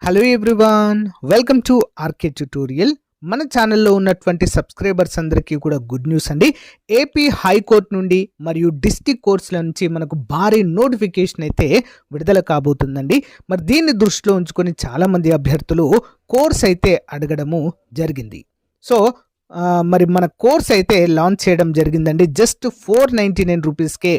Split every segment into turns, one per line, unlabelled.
Hello everyone, welcome to RK tutorial. మన ఛానల్లో ఉన్నటువంటి సబ్స్క్రైబర్స్ అందరికీ కూడా గుడ్ న్యూస్ అండి. ఏపీ హైకోర్టు నుండి మరియు డిస్ట్రిక్ట్ కోర్ట్స్ల నుంచి మనకు భారీ నోటిఫికేషన్ అయితే విడుదల కాబోతుందండి. మరి దీన్ని దృష్టిలో ఉంచుకొని చాలామంది అభ్యర్థులు కోర్స్ అయితే అడగడము జరిగింది. సో మరి మన కోర్స్ అయితే లాంచ్ చేయడం జరిగిందండి. జస్ట్ 499 రూపీస్కే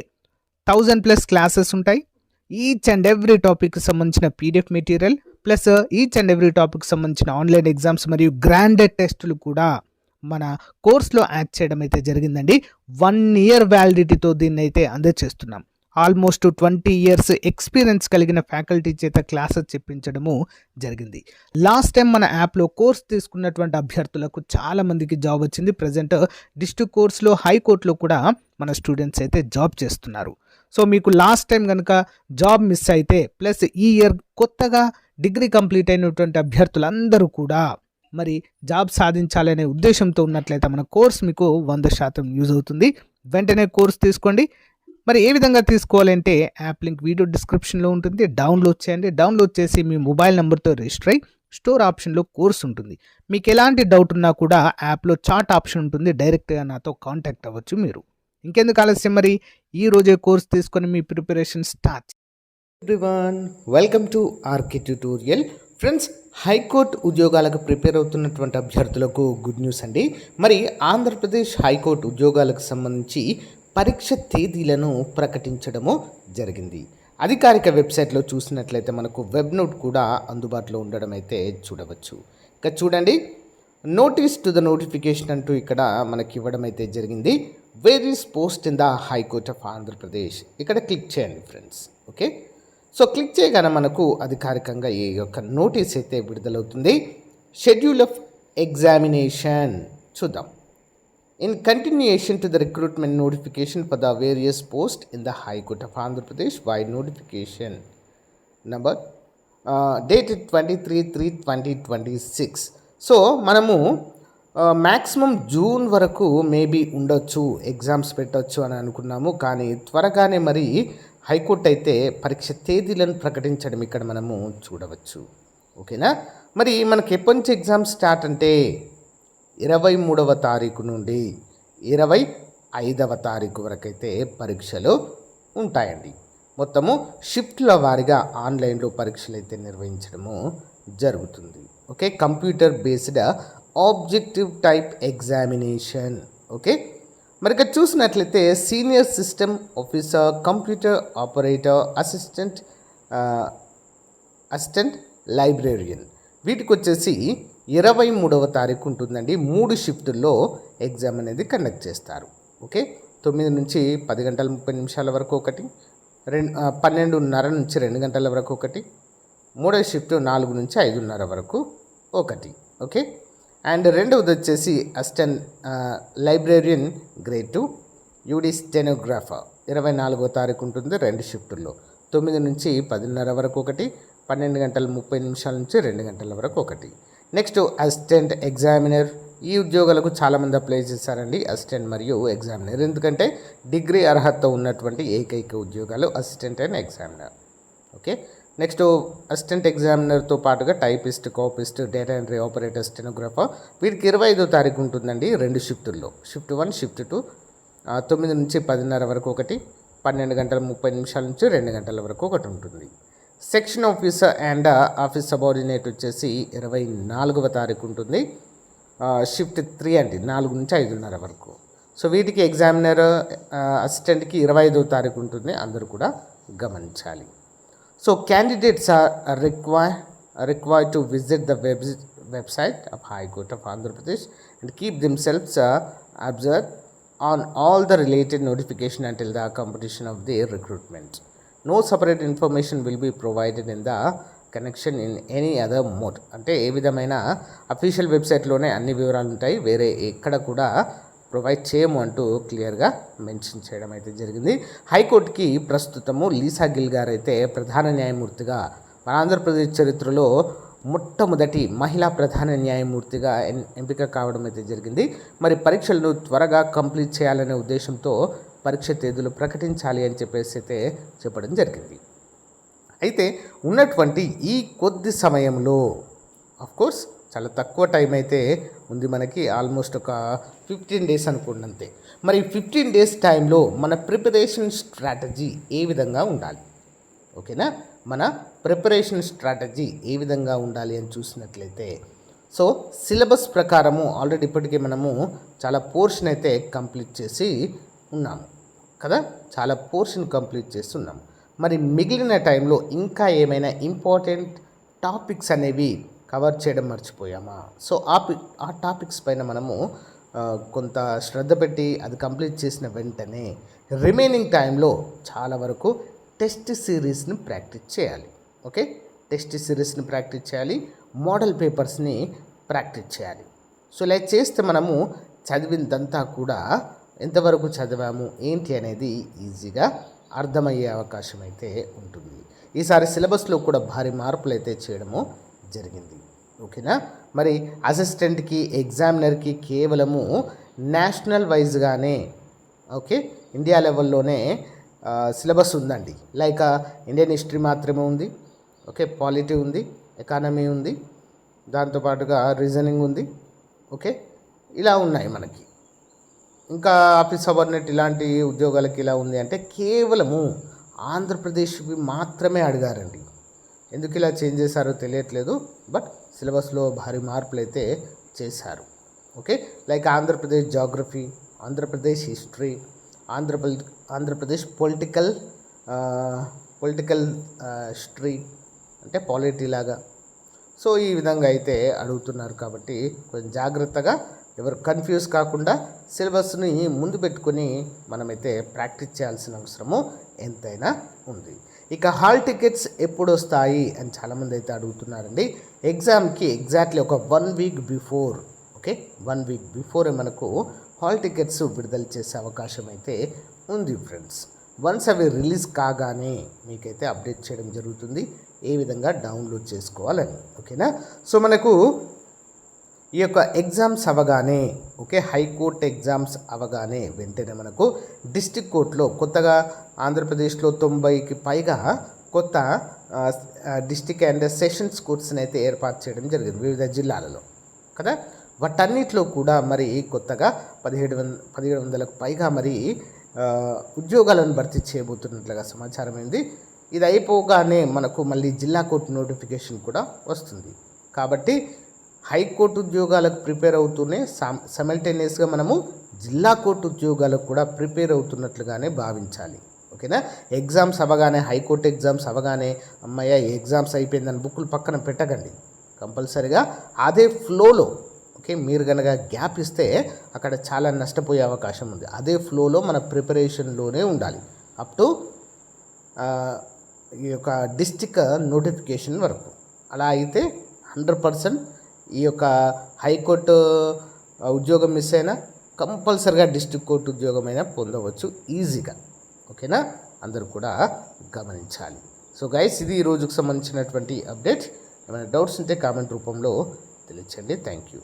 1000+ క్లాసెస్ ఉంటాయి. ఈచ్ అండ్ ఎవ్రీ టాపిక్కి సంబంధించిన PDF material plus each and every topic సంబంధించిన ఆన్లైన్ ఎగ్జామ్స్ మరియు గ్రాండెడ్ టెస్టులు కూడా మన కోర్స్లో యాడ్ చేయడం అయితే జరిగిందండి. 1 year వ్యాలిడిటీతో దీన్ని అయితే అందజేస్తున్నాం. ఆల్మోస్ట్ 20 years ఎక్స్పీరియన్స్ కలిగిన ఫ్యాకల్టీ చేత క్లాసెస్ చెప్పించడము జరిగింది. లాస్ట్ టైం మన యాప్లో కోర్స్ తీసుకున్నటువంటి అభ్యర్థులకు చాలామందికి జాబ్ వచ్చింది. ప్రజెంట్ డిస్ట్రిక్ట్ కోర్స్లో హైకోర్టులో కూడా మన స్టూడెంట్స్ అయితే జాబ్ చేస్తున్నారు. సో మీకు లాస్ట్ టైం కనుక జాబ్ మిస్ అయితే ప్లస్ ఈ ఇయర్ కొత్తగా డిగ్రీ కంప్లీట్ అయినటువంటి అభ్యర్థులందరూ కూడా మరి జాబ్ సాధించాలనే ఉద్దేశంతో ఉన్నట్లయితే మన కోర్స్ మీకు 100% యూజ్ అవుతుంది. వెంటనే కోర్స్ తీసుకోండి. మరి ఏ విధంగా తీసుకోవాలంటే యాప్ లింక్ వీడియో డిస్క్రిప్షన్లో ఉంటుంది. డౌన్లోడ్ చేయండి. డౌన్లోడ్ చేసి మీ మొబైల్ నెంబర్తో రిజిస్టర్ అయ్యి స్టోర్ ఆప్షన్లో కోర్స్ ఉంటుంది. మీకు ఎలాంటి డౌట్ ఉన్నా కూడా యాప్లో చాట్ ఆప్షన్ ఉంటుంది. డైరెక్ట్గా నాతో కాంటాక్ట్ అవ్వచ్చు మీరు. ఇంకెందుకు ఆలస్యం, మరి ఈ రోజే కోర్స్ తీసుకొని మీ preparation start. Everyone, welcome to RK tutorial. Friends, high court ఉద్యోగాలకు ప్రిపేర్ అవుతున్నటువంటి అభ్యర్థులకు గుడ్ న్యూస్ అండి. మరి ఆంధ్రప్రదేశ్ హైకోర్టు ఉద్యోగాలకు సంబంధించి పరీక్ష తేదీలను ప్రకటించడము జరిగింది. అధికారిక వెబ్సైట్లో చూసినట్లయితే మనకు వెబ్ నోట్ కూడా అందుబాటులో ఉండడం అయితే చూడవచ్చు. ఇక చూడండి, నోటీస్ టు ద నోటిఫికేషన్ అంటూ ఇక్కడ మనకి ఇవ్వడం అయితే జరిగింది. Where is post in the high court of Andhra Pradesh. ఇక్కడ క్లిక్ చేయండి ఫ్రెండ్స్. ఓకే, సో క్లిక్ చేయగానే మనకు అధికారికంగా ఈ యొక్క నోటీస్ అయితే విడుదలవుతుంది. షెడ్యూల్ ఆఫ్ ఎగ్జామినేషన్ చూద్దాం. In continuation to the recruitment notification for the various post in the high court of Andhra Pradesh by notification number dated 23/3/2026. So మనము మ్యాక్సిమం జూన్ వరకు మేబీ ఉండొచ్చు, ఎగ్జామ్స్ పెట్టవచ్చు అని అనుకున్నాము. కానీ త్వరగానే మరి హైకోర్టు అయితే పరీక్ష తేదీలను ప్రకటించడం ఇక్కడ మనము చూడవచ్చు. ఓకేనా, మరి మనకి ఎప్పటి నుంచి ఎగ్జామ్స్ స్టార్ట్ అంటే 23వ తారీఖు నుండి 25వ తారీఖు వరకు అయితే పరీక్షలు ఉంటాయండి. మొత్తము షిఫ్ట్ల వారీగా ఆన్లైన్లో పరీక్షలు అయితే నిర్వహించడము జరుగుతుంది. Okay, computer based objective type examination. Okay, మరి ఇక్కడ చూసినట్లయితే senior system officer, computer operator, assistant librarian, వీటికి వచ్చేసి 23వ తారీఖు ఉంటుందండి. 3 షిఫ్టుల్లో ఎగ్జామ్ అనేది కండక్ట్ చేస్తారు. ఓకే, 9 నుంచి 10 గంటల 30 నిమిషాల వరకు ఒకటి, 12:30 నుంచి 2 గంటల వరకు ఒకటి, 3వ షిఫ్ట్ 4 నుంచి 5:30 వరకు ఒకటి. ఓకే, అండ్ రెండవది వచ్చేసి assistant librarian grade 2 U D stenographer 24వ తారీఖు ఉంటుంది. 2 షిఫ్టుల్లో 9 నుంచి 10:30 వరకు ఒకటి, 12 గంటల 30 నిమిషాల నుంచి 2 గంటల వరకు ఒకటి. Next assistant examiner. ఈ ఉద్యోగాలకు చాలామంది అప్లై చేశారండి, అసిస్టెంట్ మరియు ఎగ్జామినర్. ఎందుకంటే డిగ్రీ అర్హత ఉన్నటువంటి ఏకైక ఉద్యోగాలు assistant and examiner. Okay, next assistant ఎగ్జామినర్తో పాటుగా typist, copyist, data entry operator, stenographer, వీటికి 25వ తారీఖు ఉంటుందండి. 2 షిఫ్టుల్లో, షిఫ్ట్ 1, షిఫ్ట్ 2, 9 నుంచి 10:30 వరకు ఒకటి, 12 గంటల 30 నిమిషాల నుంచి 2 గంటల వరకు ఒకటి ఉంటుంది. Section officer and office subordinate వచ్చేసి 24వ తారీఖు ఉంటుంది. షిఫ్ట్ 3 అండి, 4 నుంచి 5:30 వరకు. సో వీటికి ఎగ్జామినర్, అసిస్టెంట్కి 25వ తారీఖు ఉంటుంది. అందరూ కూడా గమనించాలి. So candidates are required to visit the website of High Court of Andhra Pradesh and keep themselves observed on all the related notification until the completion of their recruitment. No separate information will be provided in the connection in any other mode. అంటే ఏ విధమైన official వెబ్సైట్లోనే అన్ని వివరాలు ఉంటాయి, వేరే ఎక్కడ కూడా provide చేయము అంటూ క్లియర్గా మెన్షన్ చేయడం అయితే జరిగింది. హైకోర్టుకి ప్రస్తుతము లీసా గిల్ గారు అయితే ప్రధాన న్యాయమూర్తిగా, మన ఆంధ్రప్రదేశ్ చరిత్రలో మొట్టమొదటి మహిళా ప్రధాన న్యాయమూర్తిగా ఎంపిక కావడం అయితే జరిగింది. మరి పరీక్షలను త్వరగా కంప్లీట్ చేయాలనే ఉద్దేశంతో పరీక్ష తేదీలు ప్రకటించాలి అని చెప్పేసి అయితే చెప్పడం జరిగింది.
అయితే ఉన్నటువంటి ఈ కొద్ది సమయంలో కోర్స్ చాలా తక్కువ టైం అయితే ఉంది మనకి, ఆల్మోస్ట్ ఒక 15 డేస్ అనుకోండి అంతే. మరి 15 డేస్ టైంలో మన ప్రిపరేషన్ స్ట్రాటజీ ఏ విధంగా ఉండాలి? ఓకేనా, మన ప్రిపరేషన్ స్ట్రాటజీ ఏ విధంగా ఉండాలి అని చూసినట్లయితే, సో సిలబస్ ప్రకారము ఆల్రెడీ ఇప్పటికే మనము చాలా పోర్షన్ అయితే కంప్లీట్ చేసి ఉన్నాము కదా, చాలా పోర్షన్ కంప్లీట్ చేస్తున్నాము. మరి మిగిలిన టైంలో ఇంకా ఏమైనా ఇంపార్టెంట్ టాపిక్స్ అనేవి కవర్ చేయడం మర్చిపోయామా? సో ఆ టాపిక్స్ పైన మనము కొంత శ్రద్ధ పెట్టి అది కంప్లీట్ చేసిన వెంటనే రిమైనింగ్ టైంలో చాలా వరకు టెస్ట్ సిరీస్ని ప్రాక్టీస్ చేయాలి. ఓకే, టెస్ట్ సిరీస్ని ప్రాక్టీస్ చేయాలి, మోడల్ పేపర్స్ని ప్రాక్టీస్ చేయాలి. సో ఇలా చేస్తే మనము చదివిందంతా కూడా ఎంతవరకు చదివాము ఏంటి అనేది ఈజీగా అర్థమయ్యే అవకాశం అయితే ఉంటుంది. ఈసారి సిలబస్లో కూడా భారీ మార్పులు అయితే చేయడము జరిగింది. ఓకేనా, మరి అసిస్టెంట్కి ఎగ్జామినర్కి కేవలము నేషనల్ వైజ్గానే ఓకే ఇండియా లెవెల్లోనే సిలబస్ ఉందండి. లైక్ ఇండియన్ హిస్టరీ మాత్రమే ఉంది, ఓకే పాలిటీ ఉంది, ఎకానమీ ఉంది, దాంతోపాటుగా రీజనింగ్ ఉంది. ఓకే, ఇలా ఉన్నాయి మనకి. ఇంకా ఆఫీస్ సబార్డినేట్ ఇలాంటి ఉద్యోగాలకి ఇలా ఉంది అంటే కేవలము ఆంధ్రప్రదేశ్వి మాత్రమే అడిగారండి. ఎందుకు ఇలా చేంజ్ చేశారో తెలియట్లేదు, బట్ సిలబస్లో భారీ మార్పులు అయితే చేశారు. Okay, like Andhra Pradesh geography, Andhra Pradesh history, Andhra Pradesh political history అంటే పాలిటీ లాగా. సో ఈ విధంగా అయితే అడుగుతున్నారు కాబట్టి కొంచెం జాగ్రత్తగా ఎవరు కన్ఫ్యూజ్ కాకుండా సిలబస్ని ముందు పెట్టుకొని మనమైతే ప్రాక్టీస్ చేయాల్సిన అవసరము ఎంతైనా ఉంది. ఇక హాల్ టికెట్స్ ఎప్పుడు వస్తాయి అని చాలామంది అయితే అడుగుతున్నారండి. ఎగ్జామ్కి ఎగ్జాక్ట్లీ ఒక 1 week before, okay 1 week before మనకు హాల్ టికెట్స్ విడుదల చేసే అవకాశం అయితే ఉంది ఫ్రెండ్స్. వన్స్ అవి రిలీజ్ కాగానే మీకైతే అప్డేట్ చేయడం జరుగుతుంది ఏ విధంగా డౌన్లోడ్ చేసుకోవాలని. ఓకేనా, సో మనకు ఈ యొక్క ఎగ్జామ్స్ అవగానే, ఓకే హైకోర్టు ఎగ్జామ్స్ అవగానే వెంటనే మనకు డిస్ట్రిక్ట్ కోర్టులో కొత్తగా ఆంధ్రప్రదేశ్లో 90కి పైగా కొత్త డిస్ట్రిక్ట్ అండ్ సెషన్స్ కోర్ట్స్ని అయితే ఏర్పాటు చేయడం జరిగింది వివిధ జిల్లాలలో కదా. వాటన్నిటిలో కూడా మరి కొత్తగా 1700కు పైగా మరి ఉద్యోగాలను భర్తీ చేయబోతున్నట్లుగా సమాచారం అయింది. ఇది అయిపోగానే మనకు మళ్ళీ జిల్లా కోర్టు నోటిఫికేషన్ కూడా వస్తుంది. కాబట్టి హైకోర్టు ఉద్యోగాలకు ప్రిపేర్ అవుతూనే సైమల్టేనియస్గా మనము జిల్లా కోర్టు ఉద్యోగాలకు కూడా ప్రిపేర్ అవుతున్నట్లుగానే భావించాలి. ఓకేనా, ఎగ్జామ్స్ అవ్వగానే హైకోర్టు ఎగ్జామ్స్ అవ్వగానే అమ్మయ్య ఎగ్జామ్స్ అయిపోయిందని బుక్కులు పక్కన పెట్టకండి. కంపల్సరిగా అదే ఫ్లోలో ఓకే మీరు కనుక గ్యాప్ ఇస్తే అక్కడ చాలా నష్టపోయే అవకాశం ఉంది. అదే ఫ్లోలో మన ప్రిపరేషన్లోనే ఉండాలి అప్ టు ఈ యొక్క డిస్ట్రిక్ట్ నోటిఫికేషన్ వరకు. అలా అయితే 100% ఈ యొక్క హైకోర్టు ఉద్యోగం మిస్ అయినా కంపల్సరిగా డిస్ట్రిక్ట్ కోర్టు ఉద్యోగమైనా పొందవచ్చు ఈజీగా. ఓకేనా, అందరూ కూడా గమనించాలి. సో గైస్, ఇది ఈ రోజుకు సంబంధించినటువంటి అప్డేట్. ఏమైనా డౌట్స్ ఉంటే కామెంట్ రూపంలో తెలియచేయండి. Thank you.